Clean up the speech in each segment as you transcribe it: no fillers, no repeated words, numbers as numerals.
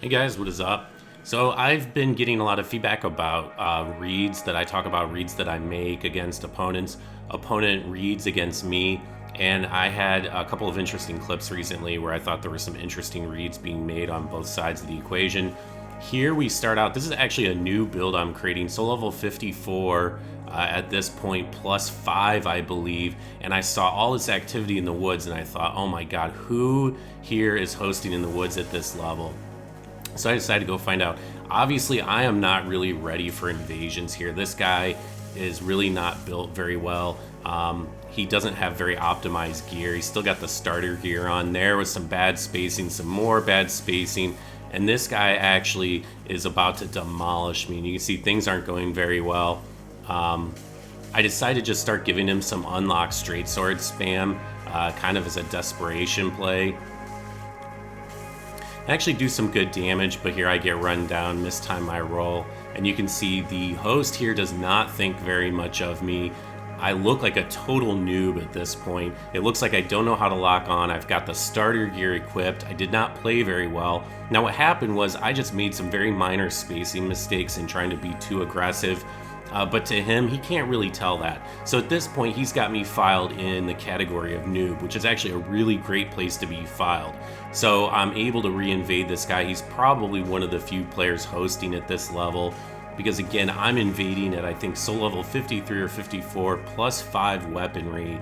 Hey guys, what is up? So I've been getting a lot of feedback about reads that I talk about, reads that I make against opponents, opponent reads against me, and I had a couple of interesting clips recently where I thought there were some interesting reads being made on both sides of the equation. Here we start out, this is actually a new build I'm creating, soul level 54 at this point, +5 I believe, and I saw all this activity in the woods and I thought, oh my god, who here is hosting in the woods at this level? So I decided to go find out. Obviously, I am not really ready for invasions here. This guy is really not built very well. He doesn't have very optimized gear. He's still got the starter gear on. There was some bad spacing, some more bad spacing, and this guy actually is about to demolish me. And you can see things aren't going very well. I decided to just start giving him some unlock straight sword spam, kind of as a desperation play. I actually do some good damage, but here I get run down, mistime my roll, and you can see the host here does not think very much of me. I look like a total noob at this point. It looks like I don't know how to lock on. I've got the starter gear equipped. I did not play very well. Now what happened was I just made some very minor spacing mistakes in trying to be too aggressive. But to him, he can't really tell that. So at this point, he's got me filed in the category of noob, which is actually a really great place to be filed. So I'm able to re-invade this guy. He's probably one of the few players hosting at this level, because again, I'm invading at I think soul level 53 or 54 +5 weaponry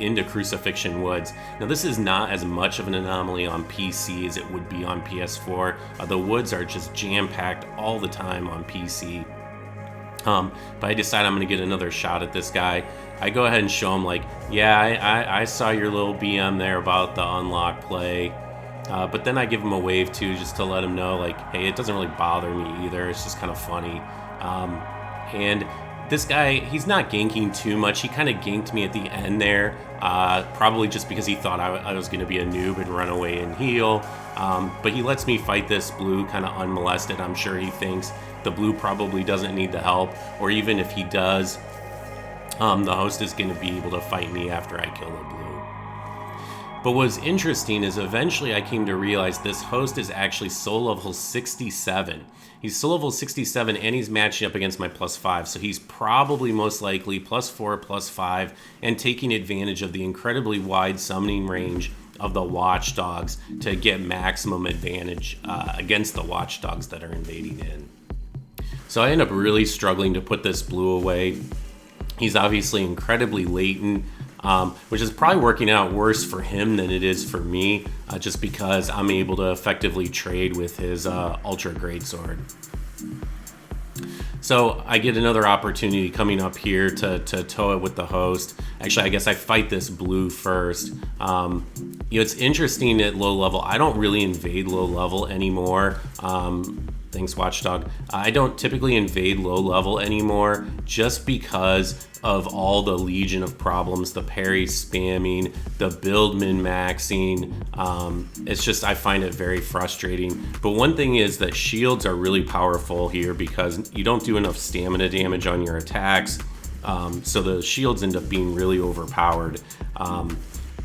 into Crucifixion Woods. Now this is not as much of an anomaly on PC as it would be on PS4. The woods are just jam-packed all the time on PC. But I decide I'm going to get another shot at this guy. I go ahead and show him like, yeah, I saw your little BM there about the unlock play. But then I give him a wave too, just to let him know like, hey, it doesn't really bother me either. It's just kind of funny. And this guy, he's not ganking too much. He kind of ganked me at the end there, probably just because he thought I was going to be a noob and run away and heal. But he lets me fight this blue kind of unmolested. I'm sure he thinks the blue probably doesn't need the help, or even if he does, the host is going to be able to fight me after I kill the blue. But what's interesting is eventually I came to realize this host is actually soul level 67. He's soul level 67 and he's matching up against my +5, so he's probably most likely +4, +5, and taking advantage of the incredibly wide summoning range of the watchdogs to get maximum advantage against the watchdogs that are invading in. So I end up really struggling to put this blue away. He's obviously incredibly latent, which is probably working out worse for him than it is for me, just because I'm able to effectively trade with his Ultra Greatsword. So I get another opportunity coming up here to tow it with the host. Actually, I guess I fight this blue first. It's interesting at low level. I don't really invade low level anymore. Thanks, Watchdog. I don't typically invade low level anymore just because of all the legion of problems, the parry spamming, the build min-maxing. It's just, I find it very frustrating. But one thing is that shields are really powerful here because you don't do enough stamina damage on your attacks. So the shields end up being really overpowered.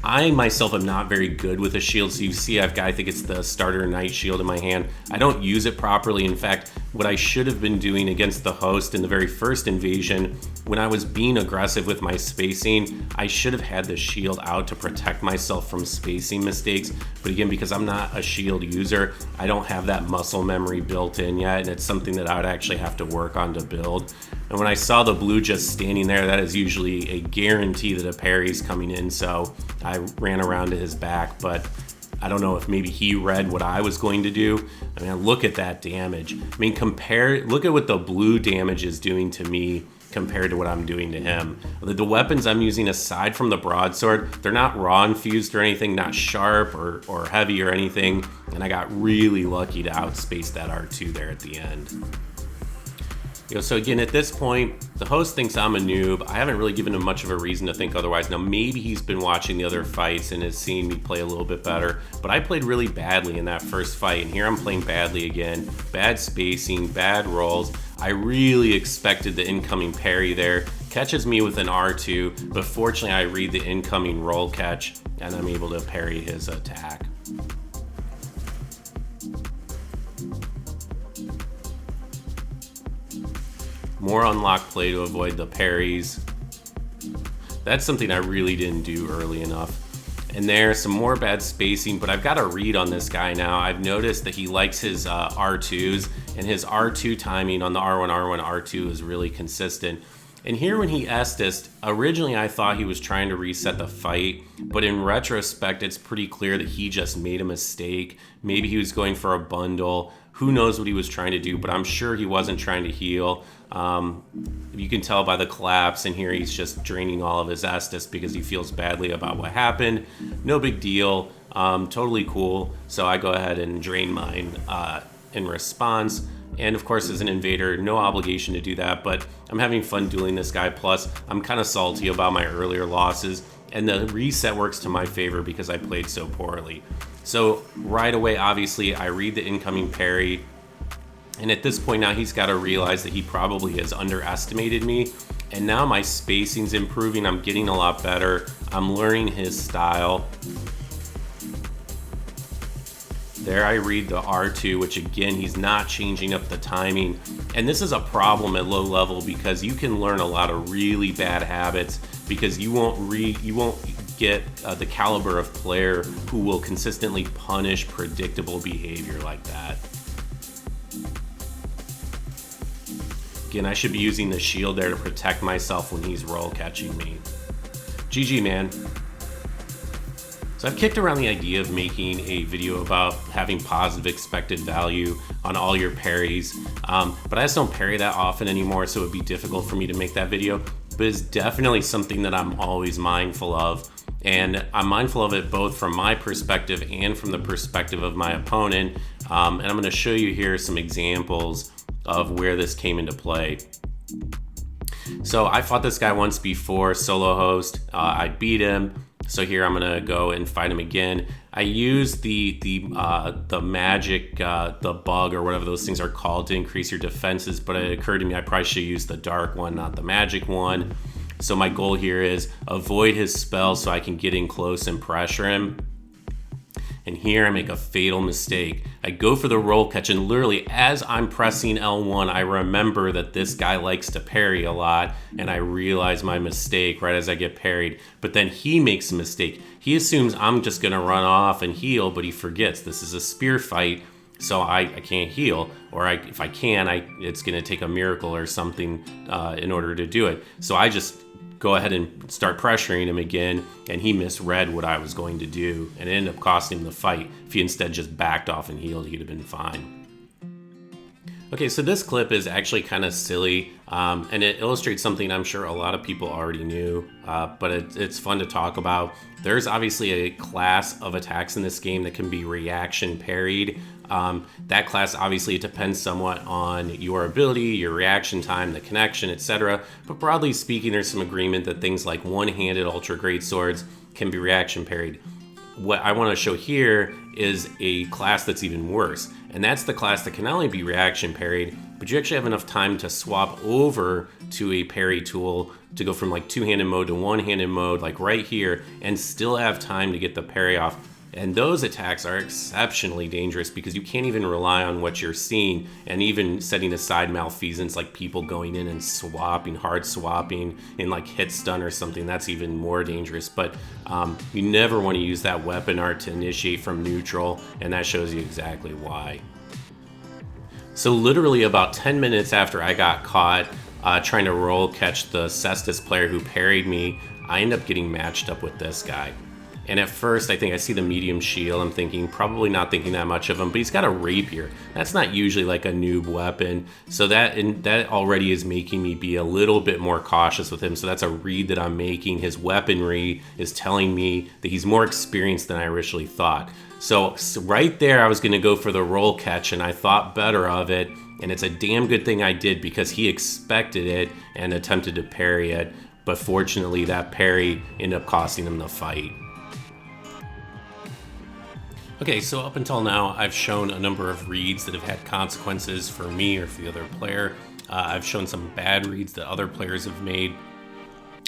I myself am not very good with a shield, so you see I've got, I think it's the starter knight shield in my hand. I don't use it properly. In fact, what I should have been doing against the host in the very first invasion, when I was being aggressive with my spacing, I should have had the shield out to protect myself from spacing mistakes. But again, because I'm not a shield user, I don't have that muscle memory built in yet, and it's something that I would actually have to work on to build. And when I saw the blue just standing there, that is usually a guarantee that a parry's coming in, so I ran around to his back, but I don't know if maybe he read what I was going to do. I mean, look at that damage. I mean, look at what the blue damage is doing to me compared to what I'm doing to him. The weapons I'm using aside from the broadsword, they're not raw infused or anything, not sharp or heavy or anything, and I got really lucky to outspace that R2 there at the end. So again, at this point, the host thinks I'm a noob. I haven't really given him much of a reason to think otherwise. Now, maybe he's been watching the other fights and has seen me play a little bit better, but I played really badly in that first fight, and here I'm playing badly again. Bad spacing, bad rolls. I really expected the incoming parry there. Catches me with an R2, but fortunately I read the incoming roll catch, and I'm able to parry his attack. more unlocked play to avoid the parries. That's something I really didn't do early enough. And there's some more bad spacing, but I've got a read on this guy now. I've noticed that he likes his R2s, and his R2 timing on the R1, R1, R2 is really consistent. And here when he Estused, originally I thought he was trying to reset the fight, but in retrospect, it's pretty clear that he just made a mistake. Maybe he was going for a bundle. Who knows what he was trying to do, but I'm sure he wasn't trying to heal. You can tell by the collapse, and here he's just draining all of his Estus because he feels badly about what happened. No big deal, totally cool. So I go ahead and drain mine in response. And of course, as an invader, no obligation to do that, but I'm having fun dueling this guy. Plus, I'm kind of salty about my earlier losses, and the reset works to my favor because I played so poorly. So right away, obviously, I read the incoming parry, and at this point now, he's got to realize that he probably has underestimated me, and now my spacing's improving. I'm getting a lot better. I'm learning his style. There I read the R2, which again, he's not changing up the timing. And this is a problem at low level because you can learn a lot of really bad habits because you won't get the caliber of player who will consistently punish predictable behavior like that. Again, I should be using the shield there to protect myself when he's roll catching me. GG, man. So I've kicked around the idea of making a video about having positive expected value on all your parries, but I just don't parry that often anymore, so it would be difficult for me to make that video. But it's definitely something that I'm always mindful of, and I'm mindful of it both from my perspective and from the perspective of my opponent, and I'm going to show you here some examples of where this came into play. So I fought this guy once before, solo host. I beat him. So here I'm gonna go and fight him again. I used the magic, the bug or whatever those things are called to increase your defenses, but it occurred to me I probably should use the dark one, not the magic one. So my goal here is avoid his spell so I can get in close and pressure him. And here I make a fatal mistake. I go for the roll catch, and literally as I'm pressing L1, I remember that this guy likes to parry a lot, and I realize my mistake right as I get parried. But then he makes a mistake. He assumes I'm just gonna run off and heal, but he forgets this is a spear fight, so I can't heal. Or if I can, it's gonna take a miracle or something in order to do it. So I just go ahead and start pressuring him again, and he misread what I was going to do, and it ended up costing him the fight. If he instead just backed off and healed, he'd have been fine. Okay, so this clip is actually kind of silly, and it illustrates something I'm sure a lot of people already knew, but it's fun to talk about. There's obviously a class of attacks in this game that can be reaction parried. That class obviously depends somewhat on your ability, your reaction time, the connection, etc. But broadly speaking, there's some agreement that things like one-handed ultra great swords can be reaction parried. What I want to show here is a class that's even worse, and that's the class that can not only be reaction parried, but you actually have enough time to swap over to a parry tool to go from like two-handed mode to one-handed mode, like right here, and still have time to get the parry off. And those attacks are exceptionally dangerous because you can't even rely on what you're seeing, and even setting aside malfeasance like people going in and swapping, hard swapping in like hit stun or something, that's even more dangerous. But you never want to use that weapon art to initiate from neutral, and that shows you exactly why. So literally about 10 minutes after I got caught trying to roll catch the Cestus player who parried me, I end up getting matched up with this guy. And at first, I think I see the medium shield. I'm thinking, probably not thinking that much of him, but he's got a rapier. That's not usually like a noob weapon. So that already is making me be a little bit more cautious with him. So that's a read that I'm making. His weaponry is telling me that he's more experienced than I originally thought. So right there, I was going to go for the roll catch, and I thought better of it. And it's a damn good thing I did because he expected it and attempted to parry it. But fortunately, that parry ended up costing him the fight. Okay, so up until now, I've shown a number of reads that have had consequences for me or for the other player. I've shown some bad reads that other players have made.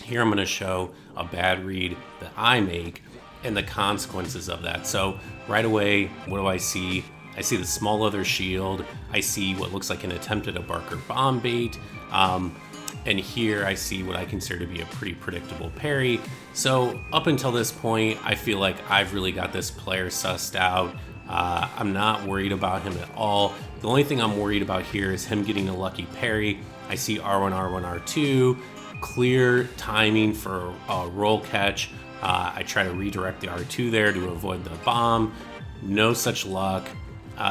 Here I'm going to show a bad read that I make and the consequences of that. So right away, what do I see? I see the small leather shield. I see what looks like an attempt at a Barker bomb bait. And here I see what I consider to be a pretty predictable parry. So up until this point, I feel like I've really got this player sussed out. I'm not worried about him at all. The only thing I'm worried about here is him getting a lucky parry. I see R1, R1, R2, clear timing for a roll catch. I try to redirect the R2 there to avoid the bomb. No such luck.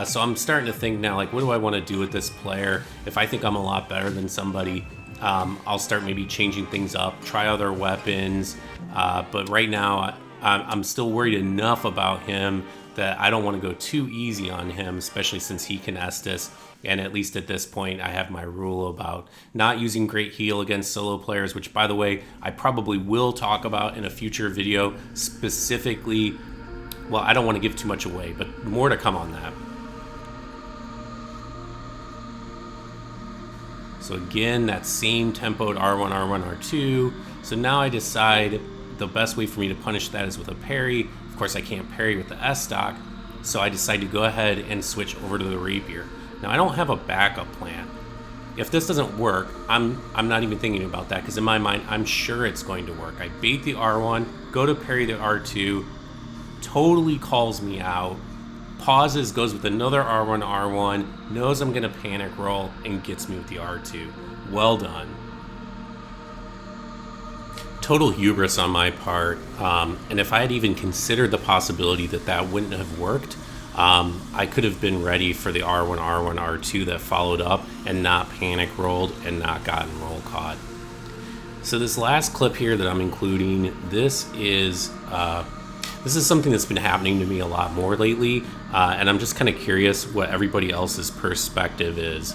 So I'm starting to think now, like, what do I want to do with this player? If I think I'm a lot better than somebody, I'll start maybe changing things up, try other weapons. But right now, I'm still worried enough about him that I don't want to go too easy on him, especially since he can Estus. And at least at this point, I have my rule about not using Great Heal against solo players, which, by the way, I probably will talk about in a future video. Specifically, well, I don't want to give too much away, but more to come on that. So again, that same tempoed R1, R1, R2. So now I decide the best way for me to punish that is with a parry. Of course, I can't parry with the S-Stock, so I decide to go ahead and switch over to the Rapier. Now, I don't have a backup plan. If this doesn't work, I'm not even thinking about that, because in my mind, I'm sure it's going to work. I bait the R1, go to parry the R2, totally calls me out, pauses, goes with another R1, R1, knows I'm going to panic roll, and gets me with the R2. Well done. Total hubris on my part, and if I had even considered the possibility that that wouldn't have worked, I could have been ready for the R1, R1, R2 that followed up and not panic rolled and not gotten roll caught. So this last clip here that I'm including, this is something that's been happening to me a lot more lately, and I'm just kind of curious what everybody else's perspective is.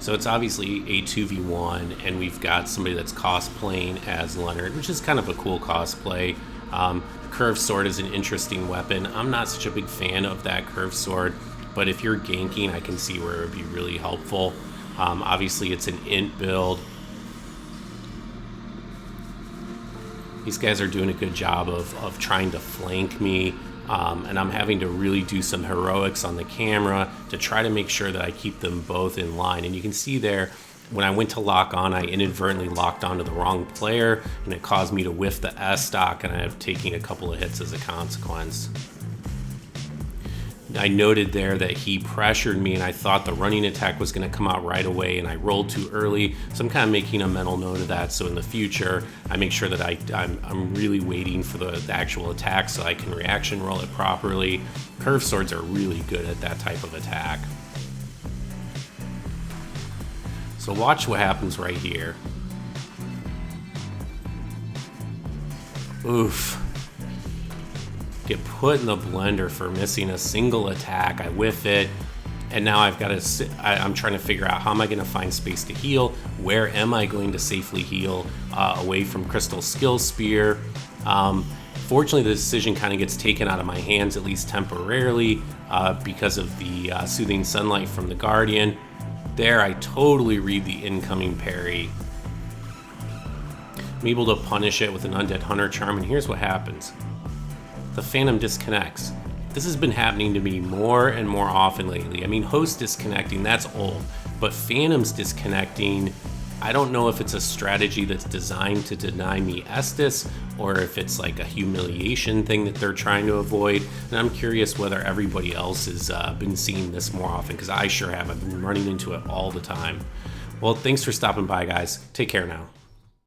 So it's obviously a 2v1, and we've got somebody that's cosplaying as Leonard, which is kind of a cool cosplay. The curved sword is an interesting weapon. I'm not such a big fan of that curved sword, but if you're ganking, I can see where it would be really helpful. Obviously, it's an int build. These guys are doing a good job of trying to flank me. And I'm having to really do some heroics on the camera to try to make sure that I keep them both in line. And you can see there, when I went to lock on, I inadvertently locked onto the wrong player, and it caused me to whiff the S-Stock, and I have taken a couple of hits as a consequence. I noted there that he pressured me, and I thought the running attack was going to come out right away, and I rolled too early. So I'm kind of making a mental note of that, so in the future I make sure that I'm really waiting for the actual attack so I can reaction roll it properly. Curved swords are really good at that type of attack. So watch what happens right here. Oof. Get put in the blender for missing a single attack. I whiff it, and now I've got to. I'm trying to figure out how am I going to find space to heal. Where am I going to safely heal away from Crystal Skill Spear? Fortunately, the decision kind of gets taken out of my hands, at least temporarily, because of the Soothing Sunlight from the Guardian. There, I totally read the incoming parry. I'm able to punish it with an Undead Hunter Charm, and here's what happens. The Phantom disconnects. This has been happening to me more and more often lately. I mean, Host disconnecting, that's old, but Phantom's disconnecting, I don't know if it's a strategy that's designed to deny me Estus, or if it's like a humiliation thing that they're trying to avoid, and I'm curious whether everybody else has been seeing this more often, because I sure have. I've been running into it all the time. Well, thanks for stopping by, guys. Take care now.